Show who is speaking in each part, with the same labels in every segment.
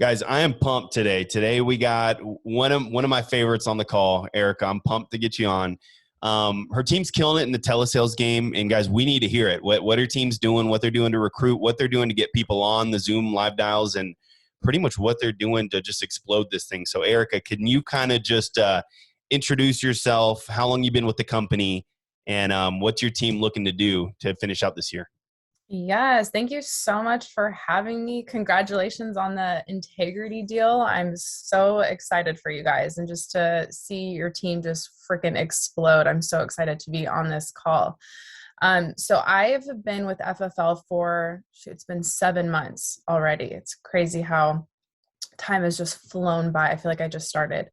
Speaker 1: Guys, I am pumped today. Today we got one of my favorites on the call, Erika. I'm pumped to get you on. Her team's killing it in the telesales game, and guys, we need to hear it. What her team's doing, what they're doing to recruit, what they're doing to get people on the Zoom live dials, and pretty much what they're doing to just explode this thing. So, Erika, can you kind of just introduce yourself? How long you been with the company, and what's your team looking to do to finish out this year?
Speaker 2: Yes, thank you so much for having me. Congratulations on the integrity deal. I'm so excited for you guys and just to see your team just freaking explode. I'm so excited to be on this call. So I've been with FFL for, it's been 7 months already. It's crazy how time has just flown by. I feel like I just started.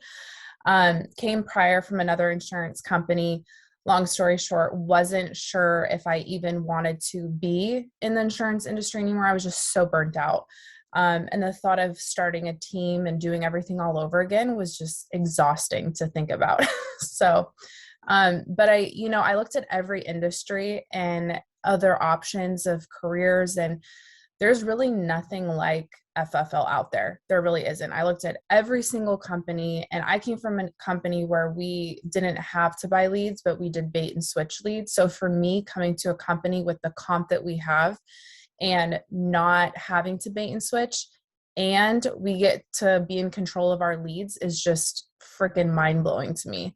Speaker 2: Came prior from another insurance company. Long story short, wasn't sure if I even wanted to be in the insurance industry anymore. I was just so burnt out. And the thought of starting a team and doing everything all over again was just exhausting to think about. But I looked at every industry and other options of careers, and there's really nothing like FFL out there. There really isn't. I looked at every single company, and I came from a company where we didn't have to buy leads, but we did bait and switch leads. So for me, coming to a company with the comp that we have and not having to bait and switch, and we get to be in control of our leads is just freaking mind blowing to me.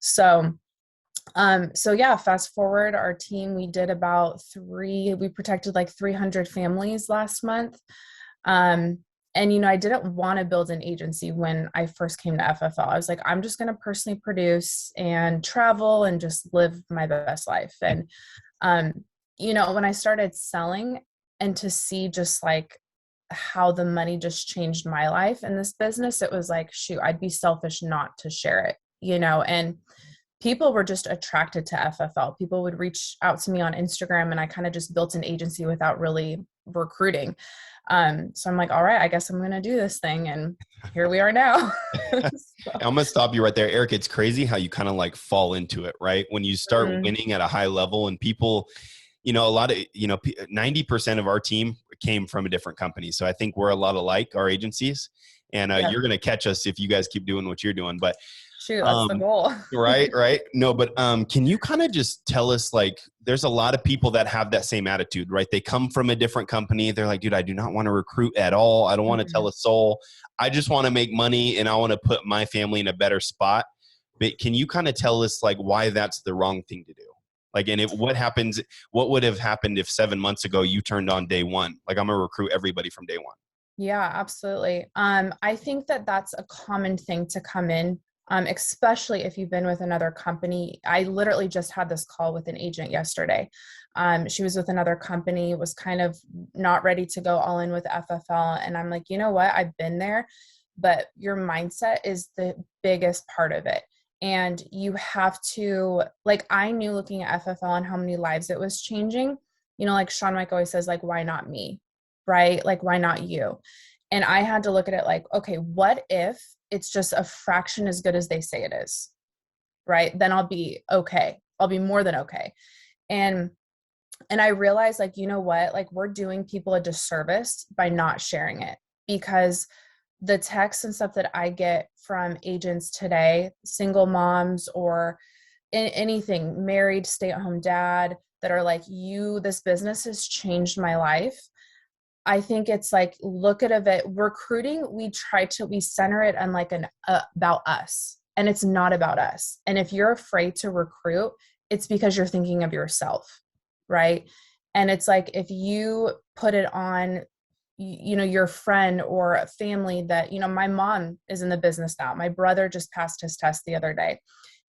Speaker 2: So yeah, fast forward our team, we did we protected like 300 families last month. And I didn't want to build an agency when I first came to FFL. I was like, I'm just going to personally produce and travel and just live my best life. And, when I started selling and to see just like how the money just changed my life in this business, it was like, shoot, I'd be selfish not to share it, and people were just attracted to FFL. People would reach out to me on Instagram, and I kind of just built an agency without really recruiting. So I'm like, all right, I guess I'm going to do this thing. And here we are now.
Speaker 1: I'm going to stop you right there. Eric, it's crazy how you kind of like fall into it, right? When you start winning at a high level and people, a lot of, 90% of our team came from a different company. So I think we're a lot alike, our agencies. And you're going to catch us if you guys keep doing what you're doing. But
Speaker 2: shoot, that's the goal.
Speaker 1: Right. No, but can you kind of just tell us, like, there's a lot of people that have that same attitude, right? They come from a different company. They're like, dude, I do not want to recruit at all. I don't want to tell a soul. I just want to make money and I want to put my family in a better spot. But can you kind of tell us like why that's the wrong thing to do? Like, and what would have happened if 7 months ago you turned on day one? Like, I'm going to recruit everybody from day one.
Speaker 2: Yeah, absolutely. I think that that's a common thing to come in. Especially if you've been with another company. I literally just had this call with an agent yesterday. She was with another company, was kind of not ready to go all in with FFL. And I'm like, you know what? I've been there, but your mindset is the biggest part of it. And you have to, like, I knew looking at FFL and how many lives it was changing, like Sean Mike always says, like, why not me? Right? Like, why not you? And I had to look at it like, okay, what if it's just a fraction as good as they say it is, right? Then I'll be okay. I'll be more than okay. And I realized, like, you know what? Like, we're doing people a disservice by not sharing it, because the texts and stuff that I get from agents today, single moms or anything, married, stay-at-home dad, that are like, this business has changed my life. I think it's like, look at it, recruiting, we center it on like about us, and it's not about us. And if you're afraid to recruit, it's because you're thinking of yourself, right? And it's like, if you put it on, your friend or a family that, my mom is in the business now. My brother just passed his test the other day.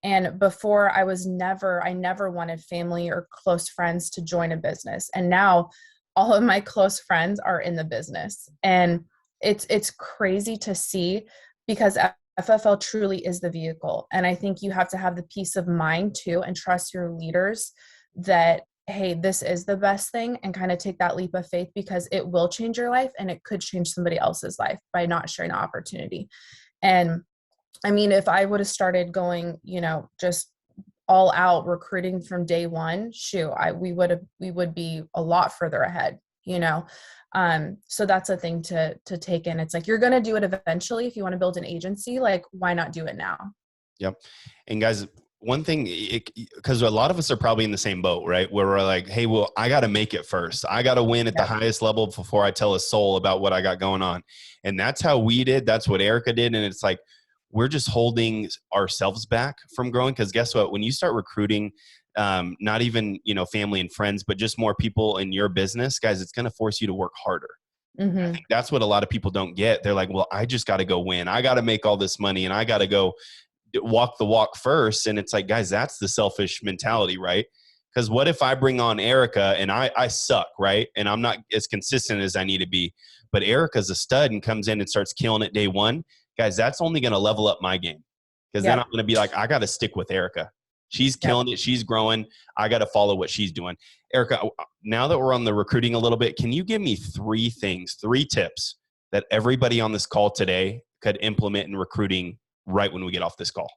Speaker 2: And before I never wanted family or close friends to join a business. And now all of my close friends are in the business. And it's crazy to see, because FFL truly is the vehicle. And I think you have to have the peace of mind too, and trust your leaders that, hey, this is the best thing, and kind of take that leap of faith, because it will change your life, and it could change somebody else's life by not sharing the opportunity. And I mean, if I would have started going, just all out recruiting from day one, we would be a lot further ahead, you know? So that's a thing to take in. It's like, you're going to do it eventually. If you want to build an agency, like, why not do it now?
Speaker 1: Yep. And guys, one thing, because a lot of us are probably in the same boat, right? Where we're like, hey, well, I got to make it first. I got to win at the highest level before I tell a soul about what I got going on. And that's how we did. That's what Erika did. And it's like, we're just holding ourselves back from growing. Because guess what? When you start recruiting, not even, family and friends, but just more people in your business, guys, it's going to force you to work harder.
Speaker 2: Mm-hmm.
Speaker 1: I think that's what a lot of people don't get. They're like, well, I just got to go win. I got to make all this money and I got to go walk the walk first. And it's like, guys, that's the selfish mentality, right? Because what if I bring on Erika and I suck, right? And I'm not as consistent as I need to be, but Erika's a stud and comes in and starts killing it day one. Guys, that's only going to level up my game. Because then I'm going to be like, I got to stick with Erika. She's killing it. She's growing. I got to follow what she's doing. Erika, now that we're on the recruiting a little bit, can you give me 3 tips that everybody on this call today could implement in recruiting right when we get off this call?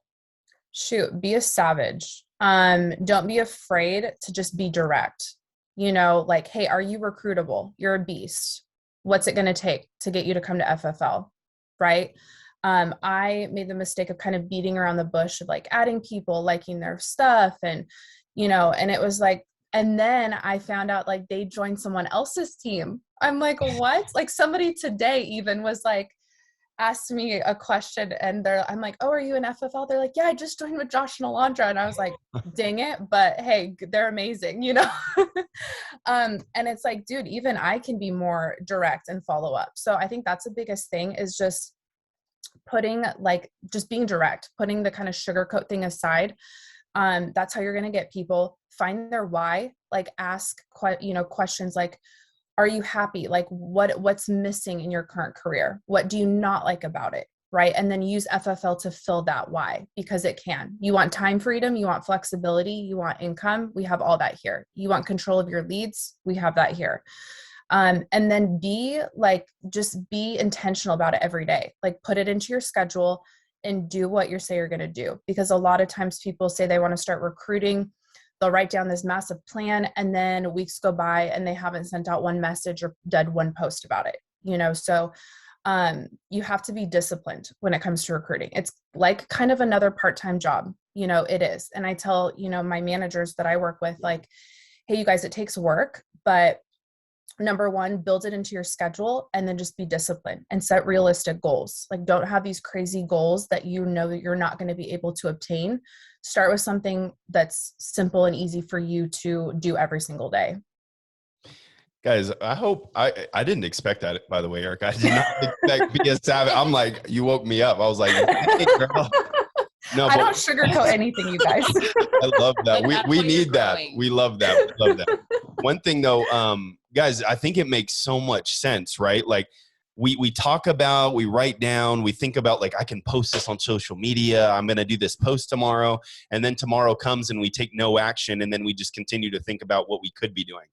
Speaker 2: Shoot, be a savage. Don't be afraid to just be direct. Like, hey, are you recruitable? You're a beast. What's it going to take to get you to come to FFL? Right. I made the mistake of kind of beating around the bush of like adding people, liking their stuff. And it was like, and then I found out like they joined someone else's team. I'm like, what? Like somebody today even was like, asked me a question and I'm like, oh, are you an FFL? They're like, yeah, I just joined with Josh and Alondra. And I was like, dang it. But hey, they're amazing, and it's like, dude, even I can be more direct and follow up. So I think that's the biggest thing is just just being direct, putting the kind of sugarcoat thing aside. That's how you're going to get people. Find their why, like ask, questions like, are you happy? Like what's missing in your current career? What do you not like about it? Right. And then use FFL to fill that why, because it can. You want time freedom, you want flexibility, you want income. We have all that here. You want control of your leads. We have that here. And then just be intentional about it every day. Like put it into your schedule and do what you say you're going to do. Because a lot of times people say they want to start recruiting. They'll write down this massive plan and then weeks go by and they haven't sent out one message or done one post about it, So you have to be disciplined when it comes to recruiting. It's like kind of another part-time job, it is. And I tell, my managers that I work with, like, hey, you guys, it takes work, but number one, build it into your schedule and then just be disciplined and set realistic goals. Like don't have these crazy goals that that you're not going to be able to obtain. Start with something that's simple and easy for you to do every single day.
Speaker 1: Guys, I hope I didn't expect that, by the way, Erika. I did not expect be a savage. I'm like, you woke me up. I was like, hey, girl.
Speaker 2: No, I don't sugarcoat anything, you guys.
Speaker 1: I love that. We need that. We love that. We love that. One thing though, guys, I think it makes so much sense, right? Like we talk about, we write down, we think about like, I can post this on social media. I'm going to do this post tomorrow. And then tomorrow comes and we take no action. And then we just continue to think about what we could be doing.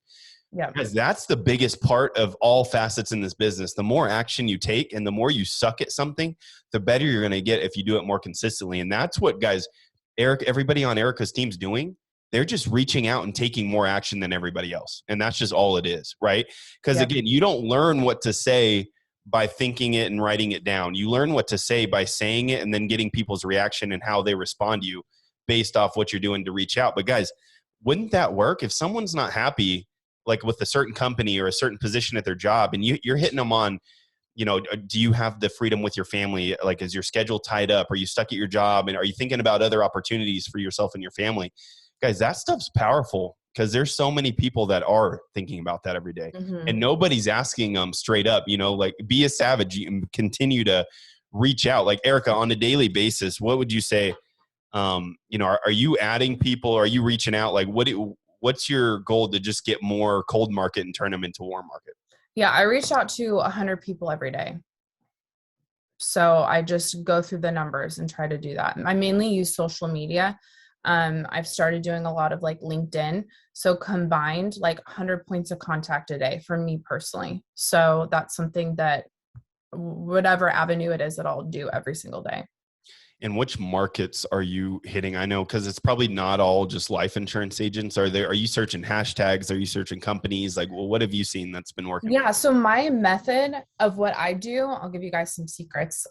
Speaker 1: Yeah. Because that's the biggest part of all facets in this business. The more action you take and the more you suck at something, the better you're going to get if you do it more consistently. And that's what, guys, everybody on Erika's team's doing. They're just reaching out and taking more action than everybody else. And that's just all it is, right? Because again, you don't learn what to say by thinking it and writing it down. You learn what to say by saying it and then getting people's reaction and how they respond to you based off what you're doing to reach out. But guys, wouldn't that work if someone's not happy like with a certain company or a certain position at their job and you're hitting them on, do you have the freedom with your family? Like, is your schedule tied up? Are you stuck at your job? And are you thinking about other opportunities for yourself and your family? Guys, that stuff's powerful because there's so many people that are thinking about that every day. Mm-hmm. And nobody's asking them straight up, like be a savage and continue to reach out. Like Erika, on a daily basis, what would you say? Are you adding people? Are you reaching out? Like what's your goal to just get more cold market and turn them into warm market?
Speaker 2: Yeah, I reach out to 100 people every day. So I just go through the numbers and try to do that. I mainly use social media. I've started doing a lot of like LinkedIn. So combined like 100 points of contact a day for me personally. So that's something that whatever avenue it is that I'll do every single day.
Speaker 1: And which markets are you hitting? I know because it's probably not all just life insurance agents. Are you searching hashtags? Are you searching companies? Like, well, what have you seen that's been working?
Speaker 2: Yeah, so my method of what I do, I'll give you guys some secrets,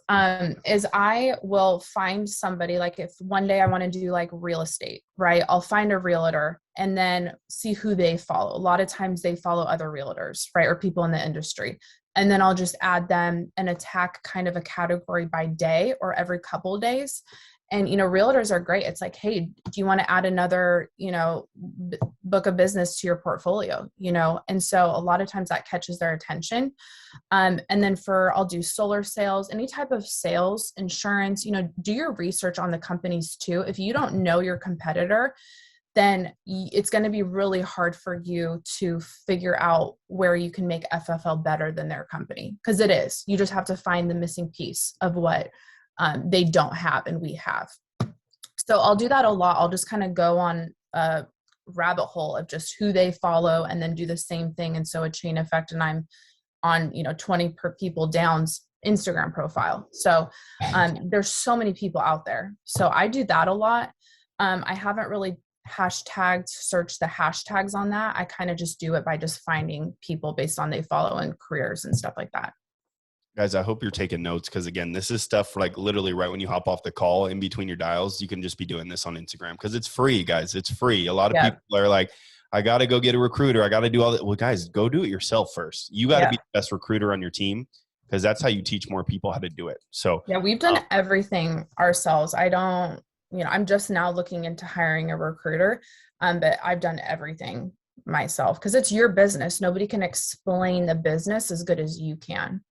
Speaker 2: is I will find somebody, like if one day I want to do like real estate, right? I'll find a realtor and then see who they follow. A lot of times they follow other realtors, right? Or people in the industry. And then I'll just add them and attack kind of a category by day or every couple of days. And, realtors are great. It's like, hey, do you want to add another, book of business to your portfolio, And so a lot of times that catches their attention. And then I'll do solar sales, any type of sales, insurance, do your research on the companies too. If you don't know your competitor, then it's going to be really hard for you to figure out where you can make FFL better than their company. Because it is. You just have to find the missing piece of what they don't have and we have. So I'll do that a lot. I'll just kind of go on a rabbit hole of just who they follow and then do the same thing. And so a chain effect, and I'm on, 20 per people down's Instagram profile. So there's so many people out there. So I do that a lot. I haven't really search the hashtags on that. I kind of just do it by just finding people based on they follow and careers and stuff like that.
Speaker 1: Guys, I hope you're taking notes because, again, this is stuff like literally right when you hop off the call in between your dials, you can just be doing this on Instagram because it's free, guys. It's free. A lot of people are like, I got to go get a recruiter. I got to do all that. Well, guys, go do it yourself first. You got to be the best recruiter on your team because that's how you teach more people how to do it. So,
Speaker 2: yeah, we've done everything ourselves. I'm just now looking into hiring a recruiter, but I've done everything myself because it's your business. Nobody can explain the business as good as you can.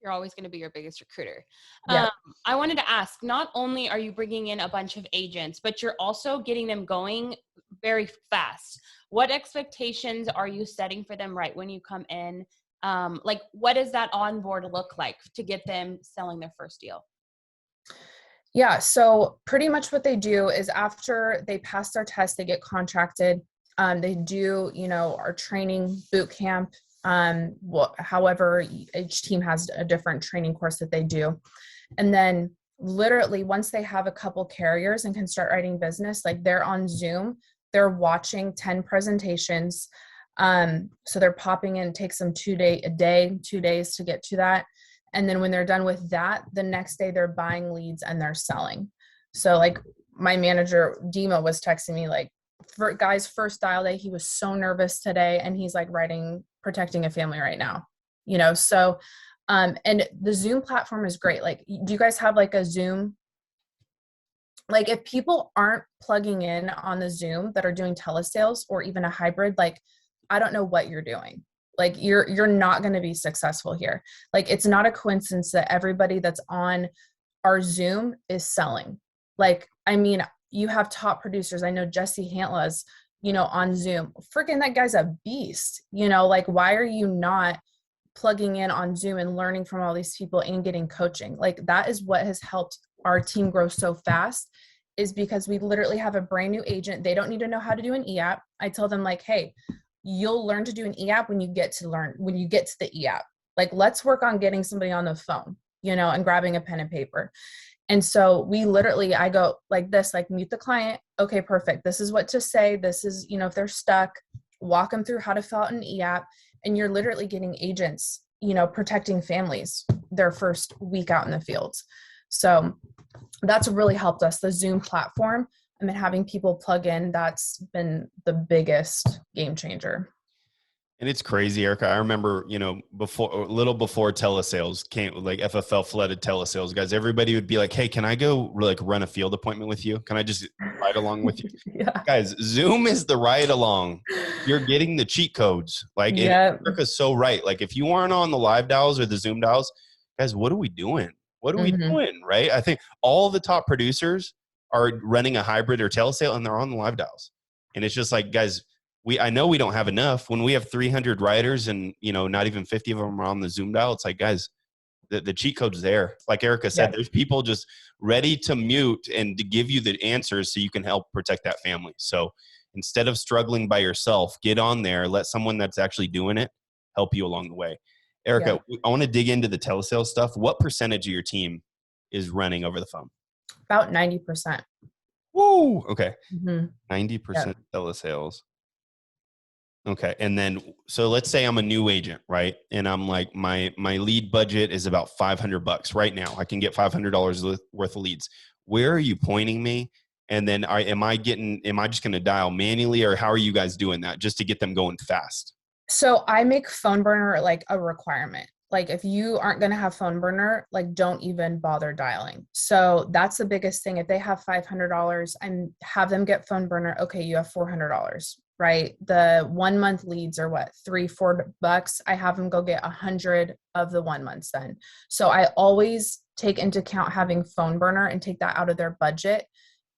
Speaker 3: You're always going to be your biggest recruiter.
Speaker 2: Yeah.
Speaker 3: I wanted to ask, not only are you bringing in a bunch of agents, but you're also getting them going very fast. What expectations are you setting for them right when you come in? What does that onboard look like to get them selling their first deal?
Speaker 2: Yeah. So pretty much what they do is after they pass their test, they get contracted. They do, our training boot camp. However, each team has a different training course that they do. And then literally once they have a couple carriers and can start writing business, like they're on Zoom, they're watching 10 presentations. So they're popping in, it takes them 2 days to get to that. And then when they're done with that, the next day they're buying leads and they're selling. So like my manager, Dima, was texting me like, for guy's first dial day, he was so nervous today. And he's like protecting a family right now, so, and the Zoom platform is great. Like, do you guys have like a Zoom? Like if people aren't plugging in on the Zoom that are doing telesales or even a hybrid, like, I don't know what you're doing. Like you're not going to be successful here. Like, it's not a coincidence that everybody that's on our Zoom is selling. Like, I mean, you have top producers. I know Jesse Hantla's, on Zoom. Freaking that guy's a beast, like, why are you not plugging in on Zoom and learning from all these people and getting coaching? Like, that is what has helped our team grow so fast, is because we literally have a brand new agent. They don't need to know how to do an e-app. I tell them like, hey, you'll learn to do an e-app when you get to the e-app. Like, let's work on getting somebody on the phone, and grabbing a pen and paper. And so I go like this, like, mute the client. Okay, perfect. This is what to say. This is, if they're stuck, walk them through how to fill out an e-app. And you're literally getting agents, protecting families their first week out in the fields. So that's really helped us. The Zoom platform, I mean, having people plug in, that's been the biggest game changer.
Speaker 1: And it's crazy, Erika. I remember, a little before telesales came, like FFL flooded telesales, guys, everybody would be like, hey, can I go like run a field appointment with you? Can I just ride along with you?
Speaker 2: Yeah.
Speaker 1: Guys, Zoom is the ride along. You're getting the cheat codes. Like, Erika's so right. Like, if you aren't on the live dials or the Zoom dials, guys, what are we doing? What are we doing? Right? I think all the top producers are running a hybrid or telesale and they're on the live dials. And it's just like, guys, I know we don't have enough. When we have 300 writers and, not even 50 of them are on the Zoom dial, it's like, guys, the cheat code's there. Like Erika said, there's people just ready to mute and to give you the answers so you can help protect that family. So instead of struggling by yourself, get on there, let someone that's actually doing it help you along the way. Erika, I want to dig into the telesales stuff. What percentage of your team is running over the phone?
Speaker 2: About 90%.
Speaker 1: Woo. Okay.
Speaker 2: Mm-hmm.
Speaker 1: 90% telesales. Okay. And then, so let's say I'm a new agent, right? And I'm like, my lead budget is about $500 right now. I can get $500 worth of leads. Where are you pointing me? And then am I just going to dial manually, or how are you guys doing that just to get them going fast?
Speaker 2: So I make phone burner like a requirement. Like if you aren't going to have phone burner, like don't even bother dialing. So that's the biggest thing. If they have $500 and have them get phone burner, okay, you have $400, right? The 1 month leads are what, $3-4. I have them go get 100 of the 1 month then. So I always take into account having phone burner and take that out of their budget.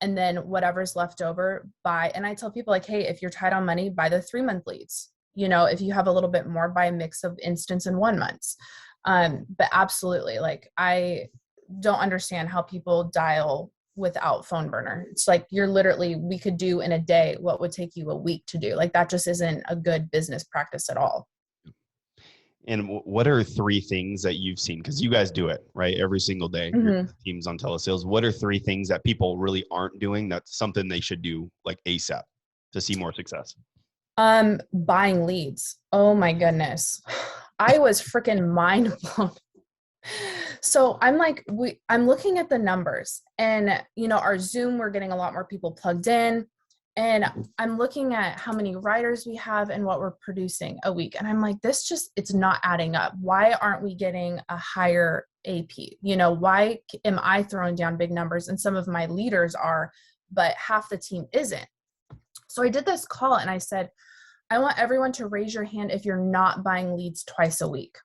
Speaker 2: And then whatever's left over, buy. And I tell people like, hey, if you're tight on money, buy the 3-month leads. If you have a little bit more, buy a mix of instance and 1 months. But absolutely, like I don't understand how people dial without phone burner. It's like we could do in a day what would take you a week to do. Like that just isn't a good business practice at all.
Speaker 1: And what are 3 things that you've seen? Because you guys do it, right? Every single day, your teams on telesales. What are 3 things that people really aren't doing that's something they should do like ASAP to see more success?
Speaker 2: Buying leads. Oh my goodness. I was freaking mind blown. So I'm looking at the numbers and, our Zoom, we're getting a lot more people plugged in, and I'm looking at how many writers we have and what we're producing a week. And I'm like, it's not adding up. Why aren't we getting a higher AP? Why am I throwing down big numbers and some of my leaders are, but half the team isn't? So I did this call and I said, I want everyone to raise your hand if you're not buying leads twice a week.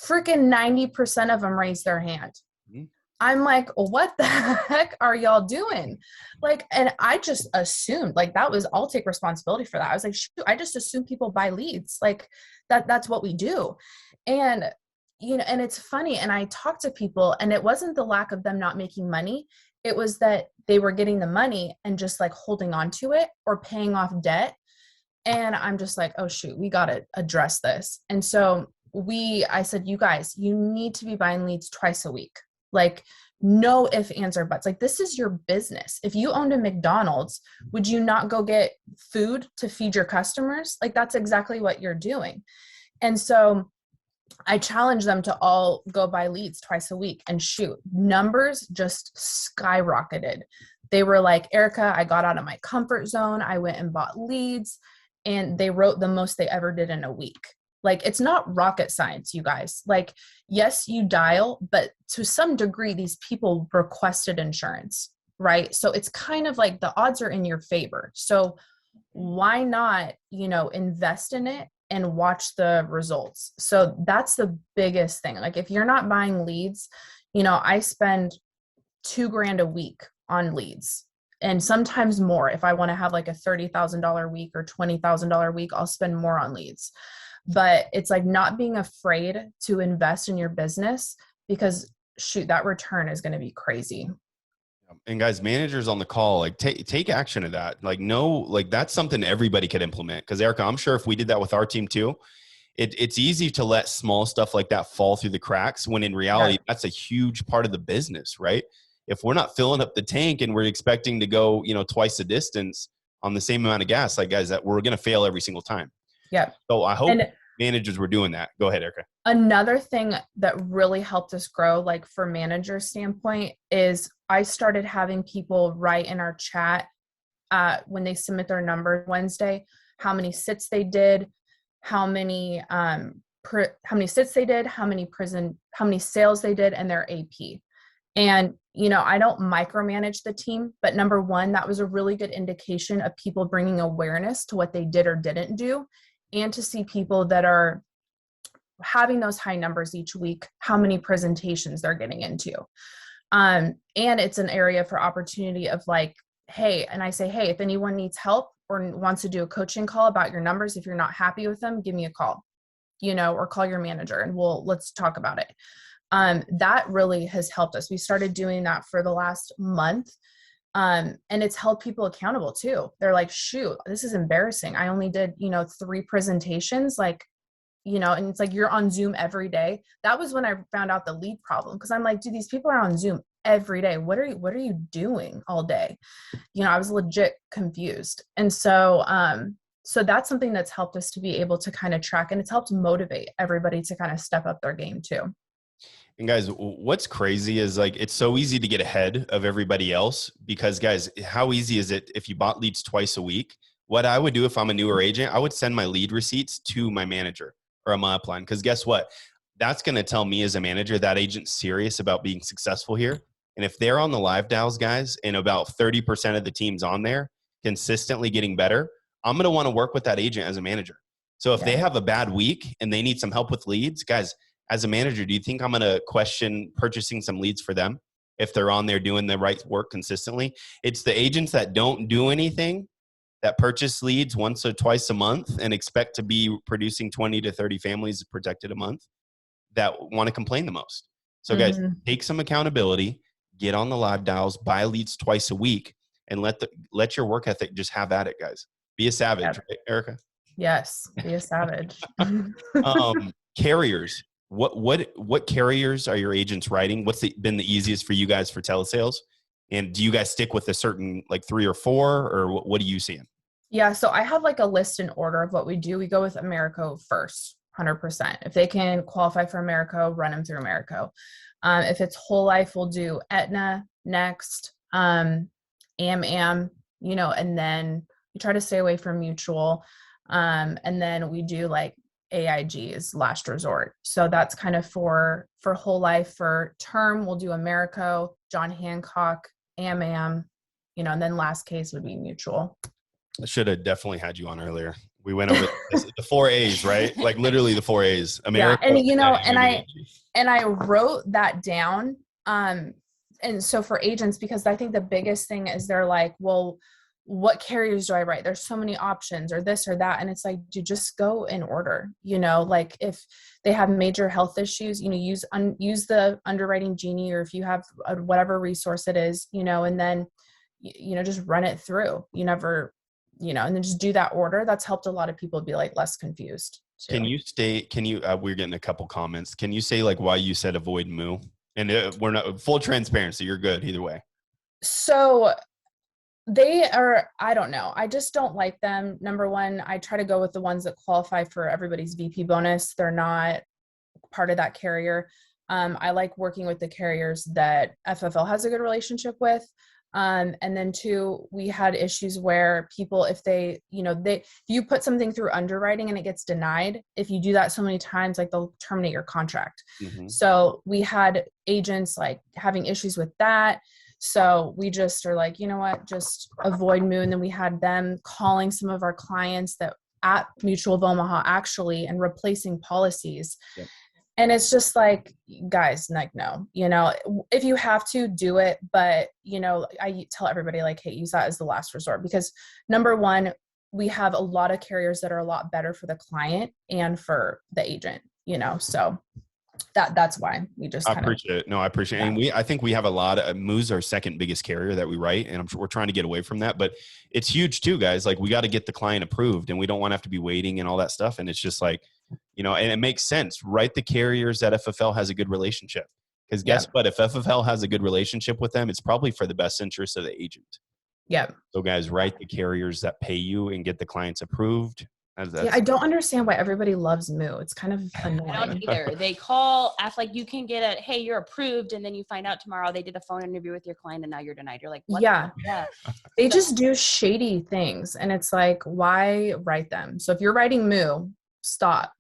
Speaker 2: Freaking 90% of them raised their hand. Mm-hmm. I'm like, what the heck are y'all doing? Like, and I just assumed like I'll take responsibility for that. I was like, shoot, I just assume people buy leads. Like that's what we do. And, and it's funny. And I talked to people and it wasn't the lack of them not making money. It was that they were getting the money and just like holding on to it or paying off debt. And I'm just like, oh shoot, we got to address this. And so I said, you guys, you need to be buying leads twice a week. Like no ifs, ands, or buts. Like this is your business. If you owned a McDonald's, would you not go get food to feed your customers? Like that's exactly what you're doing. And so I challenge them to all go buy leads twice a week, and shoot, numbers just skyrocketed. They were like, Erika, I got out of my comfort zone. I went and bought leads, and they wrote the most they ever did in a week. Like, it's not rocket science, you guys. Like, yes, you dial, but to some degree, these people requested insurance, right? So it's kind of like the odds are in your favor. So why not, invest in it and watch the results? So that's the biggest thing. Like, if you're not buying leads, I spend $2,000 a week on leads. And sometimes more. If I want to have like a $30,000 week or $20,000 week, I'll spend more on leads. But it's like not being afraid to invest in your business, because shoot, that return is going to be crazy.
Speaker 1: And guys, managers on the call, like take action of that. Like, no, like that's something everybody could implement. Because Erika, I'm sure if we did that with our team too, it's easy to let small stuff like that fall through the cracks, when in reality, that's a huge part of the business, right? If we're not filling up the tank and we're expecting to go, twice the distance on the same amount of gas, like guys, that we're going to fail every single time.
Speaker 2: Yeah.
Speaker 1: So I hope managers were doing that. Go ahead, Erika.
Speaker 2: Another thing that really helped us grow, like for manager standpoint, is I started having people write in our chat when they submit their number Wednesday, how many sits they did, how many sits they did, how many sales they did, and their AP. And, I don't micromanage the team, but number one, that was a really good indication of people bringing awareness to what they did or didn't do, and to see people that are having those high numbers each week, how many presentations they're getting into. And it's an area for opportunity of like, hey, and I say, hey, if anyone needs help or wants to do a coaching call about your numbers, if you're not happy with them, give me a call, or call your manager and let's talk about it. That really has helped us. We started doing that for the last month. And it's held people accountable too. They're like, shoot, this is embarrassing. I only did, 3 presentations, and it's like, you're on Zoom every day. That was when I found out the lead problem. Cause I'm like, dude, these people are on Zoom every day. What are you doing all day? I was legit confused. And so, so that's something that's helped us to be able to kind of track, and it's helped motivate everybody to kind of step up their game too.
Speaker 1: And guys, what's crazy is like, it's so easy to get ahead of everybody else because guys, how easy is it if you bought leads twice a week? What I would do if I'm a newer agent, I would send my lead receipts to my manager or my upline. Because guess what? That's going to tell me as a manager that agent's serious about being successful here. And if they're on the live dials, guys, and about 30% of the team's on there consistently getting better, I'm going to want to work with that agent as a manager. So if they have a bad week and they need some help with leads, guys, as a manager, do you think I'm going to question purchasing some leads for them if they're on there doing the right work consistently? It's the agents that don't do anything, that purchase leads once or twice a month and expect to be producing 20 to 30 families protected a month, that want to complain the most. So guys, take some accountability, get on the live dials, buy leads twice a week, and let your work ethic just have at it, guys. Be a savage, right, Erika?
Speaker 2: Yes, be a savage.
Speaker 1: Carriers. What carriers are your agents writing? What's been the easiest for you guys for telesales? And do you guys stick with a certain like 3 or 4, or what are you seeing?
Speaker 2: Yeah, so I have like a list in order of what we do. We go with Americo first, 100%. If they can qualify for Americo, run them through Americo. If it's whole life, we'll do Aetna next, AMAM, and then we try to stay away from mutual. And then we do like AIG is last resort. So that's kind of for whole life. For term, we'll do Americo, John Hancock, AMAM, and then last case would be mutual.
Speaker 1: I should have definitely had you on earlier. We went over the 4 A's, right? Like literally the 4 A's. America,
Speaker 2: and I wrote that down. And so for agents, because I think the biggest thing is they're like, well, what carriers do I write? There's so many options or this or that. And it's like, you just go in order, like if they have major health issues, use the underwriting genie, or if you have whatever resource it is, and then, just run it through, and then just do that order. That's helped a lot of people be like less confused too.
Speaker 1: We're getting a couple comments. Can you say like why you said avoid Moo? And we're not full transparency. You're good either way.
Speaker 2: So they are, I don't know. I just don't like them. Number one, I try to go with the ones that qualify for everybody's VP bonus. They're not part of that carrier. I like working with the carriers that FFL has a good relationship with. And then 2, we had issues where people, if they, you put something through underwriting and it gets denied, if you do that so many times, like they'll terminate your contract. So we had agents like having issues with that. So we just are like, just avoid Moo. And then we had them calling some of our clients that at Mutual of Omaha actually, and replacing policies. Yep. And it's just like, guys, like, no, if you have to do it, but, I tell everybody like, hey, use that as the last resort, because number one, we have a lot of carriers that are a lot better for the client and for the agent, so that's why we just
Speaker 1: I appreciate it. No, I appreciate it. And I think we have a lot of Moo's our second biggest carrier that we write. And I'm sure we're trying to get away from that, but it's huge too, guys. Like we got to get the client approved and we don't want to have to be waiting and all that stuff. And it's just like, and it makes sense. Write the carriers that FFL has a good relationship. Because guess what? If FFL has a good relationship with them, it's probably for the best interest of the agent.
Speaker 2: Yeah.
Speaker 1: So guys, write the carriers that pay you and get the clients approved.
Speaker 2: I don't understand why everybody loves Moo. It's kind of annoying.
Speaker 3: I don't either. They call, ask like you can get hey, you're approved. And then you find out tomorrow they did a phone interview with your client and now you're denied. You're like, what?
Speaker 2: Yeah. They just do shady things. And it's like, why write them? So if you're writing Moo, stop.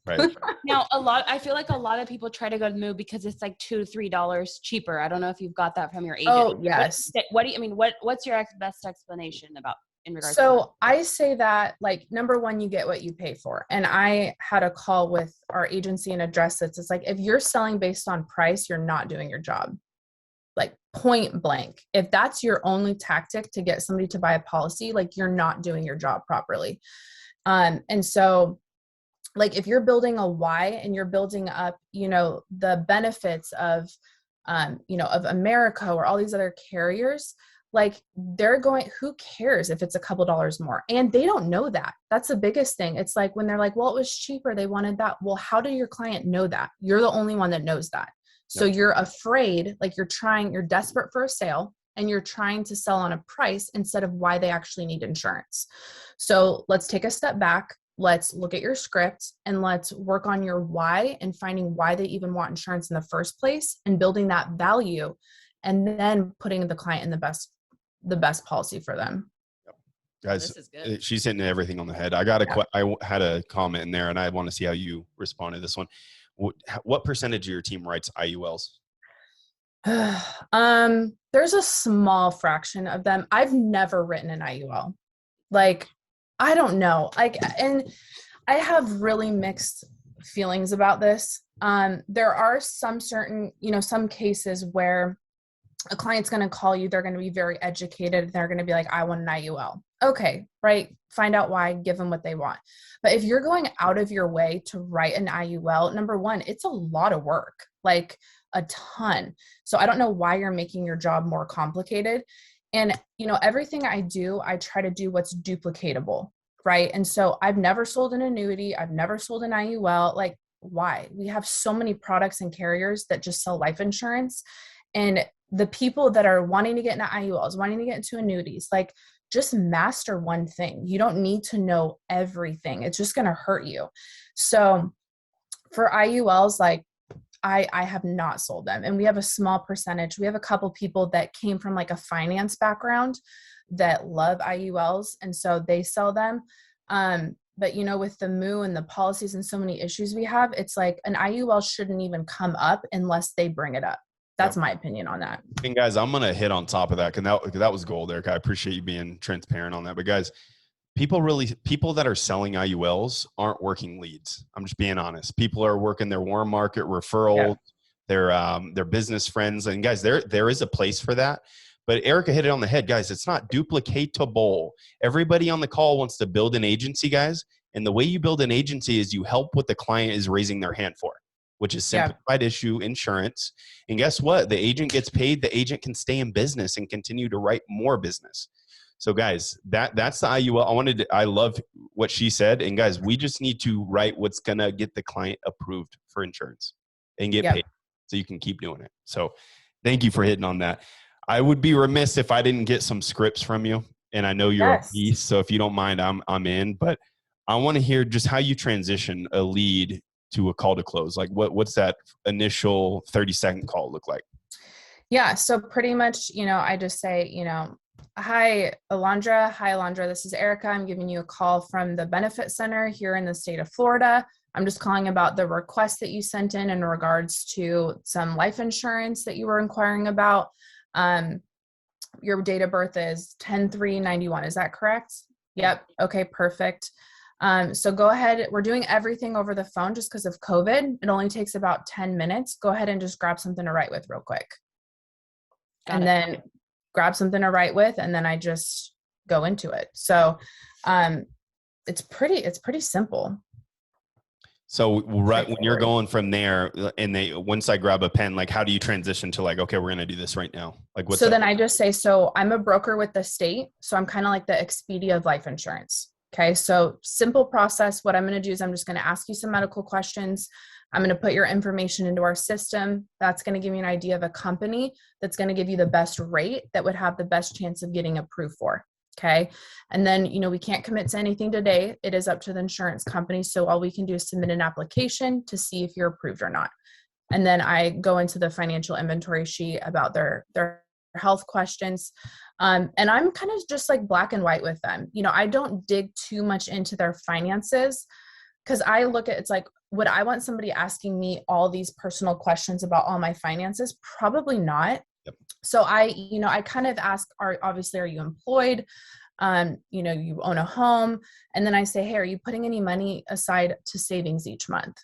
Speaker 1: Right.
Speaker 3: Now, I feel like a lot of people try to go to Moo because it's like $2 to $3 cheaper. I don't know if you've got that from your agent.
Speaker 2: Oh, yes.
Speaker 3: What's your best explanation about?
Speaker 2: So I say that, like, number one, you get what you pay for. And I had a call with our agency and address it. It's like, if you're selling based on price, you're not doing your job. Like point blank. If that's your only tactic to get somebody to buy a policy, like you're not doing your job properly. And so like if you're building a why and you're building up, the benefits of, of America or all these other carriers, like who cares if it's a couple dollars more? And they don't know that. That's the biggest thing. It's like when they're like, well, it was cheaper, they wanted that. Well, how did your client know that? You're the only one that knows that. So
Speaker 1: Yep.
Speaker 2: you're afraid, like you're desperate for a sale and you're trying to sell on a price instead of why they actually need insurance. So let's take a step back. Let's look at your script and let's work on your why and finding why they even want insurance in the first place and building that value and then putting the client in the best policy for them.
Speaker 1: Guys,
Speaker 3: This is good.
Speaker 1: she's hitting everything on the head. I had a comment in there and I want to see how you respond to this one. What percentage of your team writes IULs?
Speaker 2: There's a small fraction of them. I've never written an IUL. Like, I don't know. Like, and I have really mixed feelings about this. There are some certain, some cases where a client's going to call you, they're going to be very educated. They're going to be like, I want an IUL. Okay, right. Find out why, give them what they want. But if you're going out of your way to write an IUL, number one, it's a lot of work, like a ton. So I don't know why you're making your job more complicated. And, everything I do, I try to do what's duplicatable, right? And so I've never sold an annuity. I've never sold an IUL. Like, why? We have so many products and carriers that just sell life insurance. And the people that are wanting to get into IULs, wanting to get into annuities, like just master one thing. You don't need to know everything. It's just going to hurt you. So for IULs, like I have not sold them. And we have a small percentage. We have a couple people that came from like a finance background that love IULs. And so they sell them. But with the MOO and the policies and so many issues we have, it's like an IUL shouldn't even come up unless they bring it up. That's my opinion on that.
Speaker 1: And guys, I'm going to hit on top of that because that was gold, Erika. I appreciate you being transparent on that. But guys, people that are selling IULs aren't working leads. I'm just being honest. People are working their warm market referrals, their business friends. And guys, there is a place for that. But Erika hit it on the head, guys. It's not duplicatable. Everybody on the call wants to build an agency, guys. And the way you build an agency is you help what the client is raising their hand for, which is simplified issue insurance. And guess what? The agent gets paid. The agent can stay in business and continue to write more business. So guys, that's the IUL. I love what she said. And guys, we just need to write what's going to get the client approved for insurance and get paid so you can keep doing it. So thank you for hitting on that. I would be remiss if I didn't get some scripts from you. And I know you're a beast. So if you don't mind, I'm in, but I want to hear just how you transition a lead to a call to close. Like what's that initial 30-second call look like?
Speaker 2: Yeah. So pretty much, I just say, hi, Alondra. Hi, Alondra. This is Erika. I'm giving you a call from the Benefit Center here in the state of Florida. I'm just calling about the request that you sent in regards to some life insurance that you were inquiring about. Your date of birth is 10/3/91. Is that correct? Yep. Okay, perfect. So go ahead. We're doing everything over the phone just because of COVID. It only takes about 10 minutes. Go ahead and just grab something to write with real quick. Then grab something to write with, and then I just go into it. So it's pretty simple.
Speaker 1: So right when you're going from there and once I grab a pen, like how do you transition to like, okay, we're going to do this right now? Like what's
Speaker 2: then I just say, so I'm a broker with the state. So I'm kind of like the Expedia of life insurance. Okay. So simple process. What I'm going to do is I'm just going to ask you some medical questions. I'm going to put your information into our system. That's going to give you an idea of a company that's going to give you the best rate that would have the best chance of getting approved for. Okay. And then, we can't commit to anything today. It is up to the insurance company. So all we can do is submit an application to see if you're approved or not. And then I go into the financial inventory sheet about their health questions. And I'm kind of just like black and white with them. I don't dig too much into their finances because I look at, it's like, would I want somebody asking me all these personal questions about all my finances? Probably not. Yep. So I kind of ask, are you employed? You own a home. And then I say, hey, are you putting any money aside to savings each month?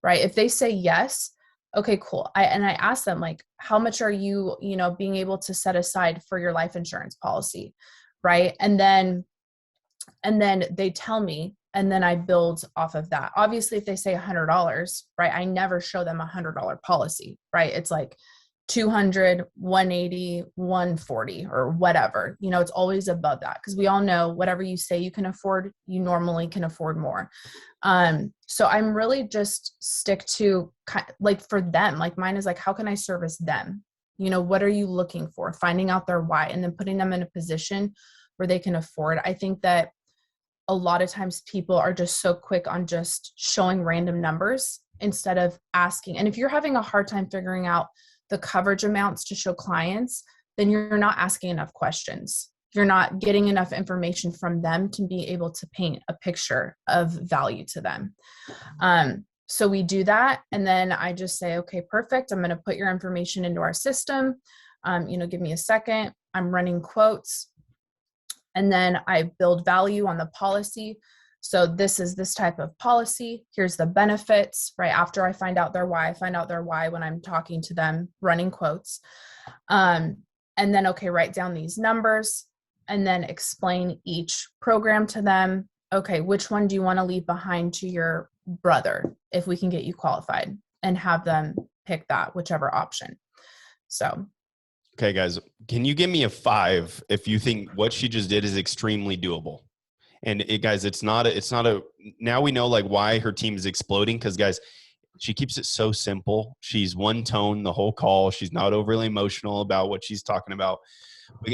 Speaker 2: Right. If they say yes, okay, cool. I ask them like, how much are you, being able to set aside for your life insurance policy? Right. And then they tell me, and then I build off of that. Obviously, if they say $100, right, I never show them $100 policy, right? It's like 200, 180, 140 or whatever, it's always above that. Cause we all know whatever you say you can afford, you normally can afford more. So I'm really just stick to like for them, like mine is like, how can I service them? What are you looking for? Finding out their why and then putting them in a position where they can afford. I think that a lot of times people are just so quick on just showing random numbers instead of asking. And if you're having a hard time figuring out the coverage amounts to show clients, then you're not asking enough questions. You're not getting enough information from them to be able to paint a picture of value to them. So we do that. And then I just say, okay, perfect. I'm going to put your information into our system. Give me a second. I'm running quotes. And then I build value on the policy. So this is this type of policy. Here's the benefits, right? After I find out their why when I'm talking to them, running quotes. And then, okay, write down these numbers and then explain each program to them. Okay, which one do you want to leave behind to your brother if we can get you qualified, and have them pick that, whichever option. So.
Speaker 1: Okay, guys, can you give me a 5 if you think what she just did is extremely doable? And guys, it's not a, now we know like why her team is exploding. Cause guys, she keeps it so simple. She's one tone the whole call. She's not overly emotional about what she's talking about.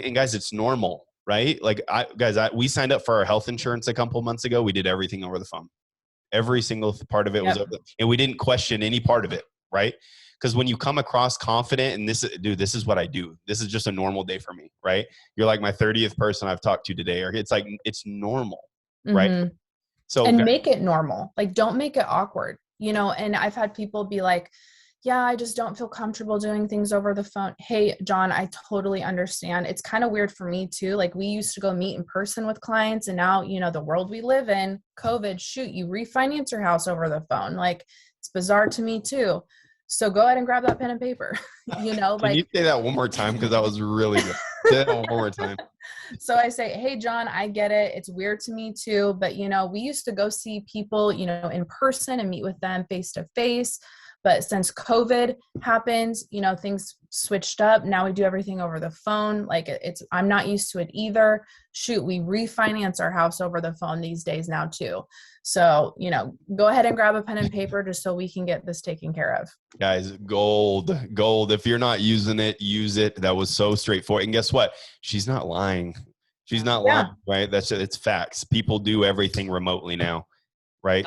Speaker 1: And guys, it's normal, right? Like we signed up for our health insurance a couple months ago. We did everything over the phone. Every single part of it was over, and we didn't question any part of it. Right. Because when you come across confident and this is what I do. This is just a normal day for me, right? You're like my 30th person I've talked to today, or it's like, it's normal, right?
Speaker 2: Mm-hmm. So make it normal. Like, don't make it awkward, and I've had people be like, yeah, I just don't feel comfortable doing things over the phone. Hey, John, I totally understand. It's kind of weird for me too. Like we used to go meet in person with clients, and now, the world we live in, COVID, shoot, you refinance your house over the phone. Like it's bizarre to me too. So go ahead and grab that pen and paper, Can
Speaker 1: you say that one more time? Because that was really good. Say that one more time.
Speaker 2: So I say, hey, John, I get it. It's weird to me too. But, we used to go see people, in person and meet with them face to face. But since COVID happened, things switched up. Now we do everything over the phone. Like I'm not used to it either. Shoot, we refinance our house over the phone these days now too. So, go ahead and grab a pen and paper just so we can get this taken care of.
Speaker 1: Guys, gold. If you're not using it, use it. That was so straightforward. And guess what? She's not lying. She's not lying, right? It's facts. People do everything remotely now, right?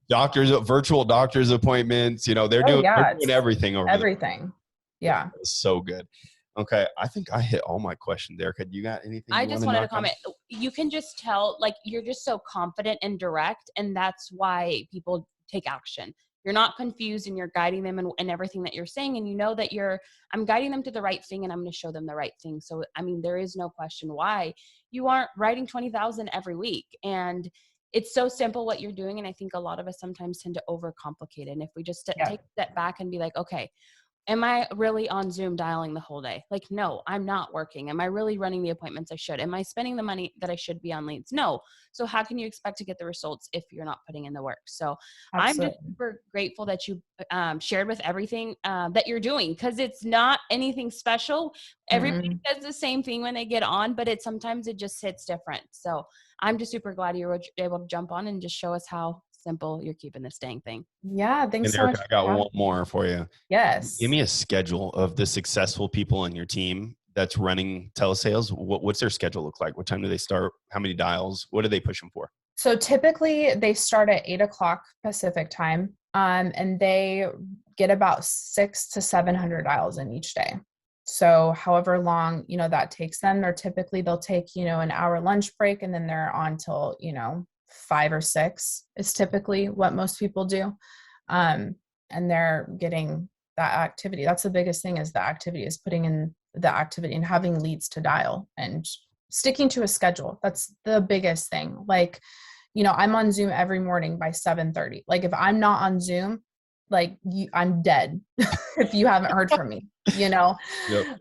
Speaker 1: Virtual doctor's appointments, they're doing everything over
Speaker 2: everything. Yeah.
Speaker 1: So good. Okay. I think I hit all my questions. Erika, do you got anything?
Speaker 3: I just wanted to comment. You can just tell, like, you're just so confident and direct, and that's why people take action. You're not confused, and you're guiding them in everything that you're saying. And that I'm guiding them to the right thing, and I'm going to show them the right thing. So, there is no question why you aren't writing 20,000 every week. And it's so simple what you're doing. And I think a lot of us sometimes tend to overcomplicate it. And if we just take a step back and be like, okay, am I really on Zoom dialing the whole day? Like, no, I'm not working. Am I really running the appointments I should? Am I spending the money that I should be on leads? No. So how can you expect to get the results if you're not putting in the work? So Absolutely. I'm just super grateful that you shared with everything that you're doing, because it's not anything special. Everybody does the same thing when they get on, but sometimes it just hits different. So I'm just super glad you were able to jump on and just show us how simple you're keeping this dang thing.
Speaker 2: Yeah, thanks so much.
Speaker 1: I got one more for you.
Speaker 2: Yes.
Speaker 1: Give me a schedule of the successful people on your team that's running telesales. What's their schedule look like? What time do they start? How many dials? What are they pushing for?
Speaker 2: So typically they start at 8:00 Pacific time, and they get about 600 to 700 dials in each day. So however long, that takes them, they'll take, an hour lunch break, and then they're on till, 5 or 6 is typically what most people do. And they're getting that activity. That's the biggest thing, is the activity, is putting in the activity and having leads to dial and sticking to a schedule. That's the biggest thing. Like, I'm on Zoom every morning by 7:30. Like if I'm not on Zoom, like I'm dead if you haven't heard from me, Yep.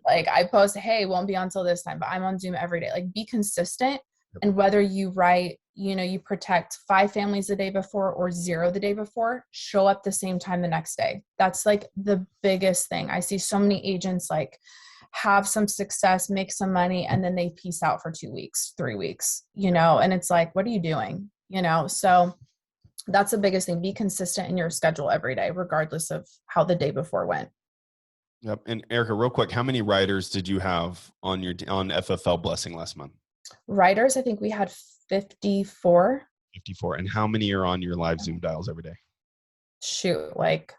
Speaker 2: Like I post, hey, won't be on till this time, but I'm on Zoom every day. Like be consistent. Yep. And whether you write you protect 5 families the day before or 0 the day before, show up the same time the next day. That's like the biggest thing. I see so many agents like have some success, make some money, and then they peace out for 2 weeks, 3 weeks, and it's like, what are you doing? So that's the biggest thing. Be consistent in your schedule every day, regardless of how the day before went.
Speaker 1: Yep. And Erika, real quick, how many riders did you have on FFL Blessing last month?
Speaker 2: Riders, I think we had 54.
Speaker 1: 54. And how many are on your live Zoom dials every day?
Speaker 2: Shoot, like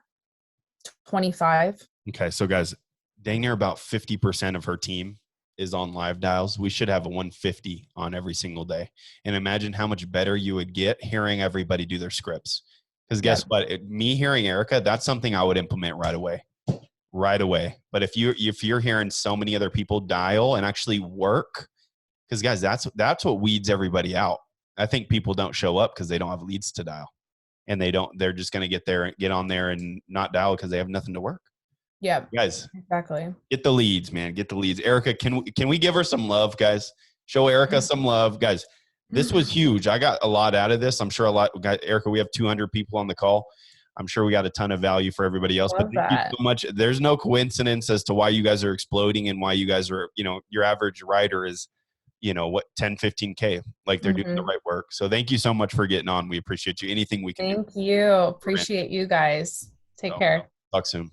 Speaker 2: 25.
Speaker 1: Okay. So guys, dang near about 50% of her team is on live dials. We should have a 150 on every single day. And imagine how much better you would get hearing everybody do their scripts. Because guess what? Me hearing Erika, that's something I would implement right away. But if you're hearing so many other people dial and actually work, because guys, that's what weeds everybody out. I think people don't show up because they don't have leads to dial, and they're just going to get on there and not dial because they have nothing to work.
Speaker 2: Yeah,
Speaker 1: guys,
Speaker 2: exactly.
Speaker 1: Get the leads, man. Get the leads. Erika, can we give her some love, guys? Show Erika some love, guys. This was huge. I got a lot out of this. I'm sure Erika, we have 200 people on the call. I'm sure we got a ton of value for everybody else.
Speaker 2: Love
Speaker 1: but thank you so much. There's no coincidence as to why you guys are exploding and why you guys are, your average rider is, 10, 15K. Like they're doing the right work. So thank you so much for getting on. We appreciate you. Anything we can do.
Speaker 2: Thank you. Appreciate you guys. Take care.
Speaker 1: Talk soon.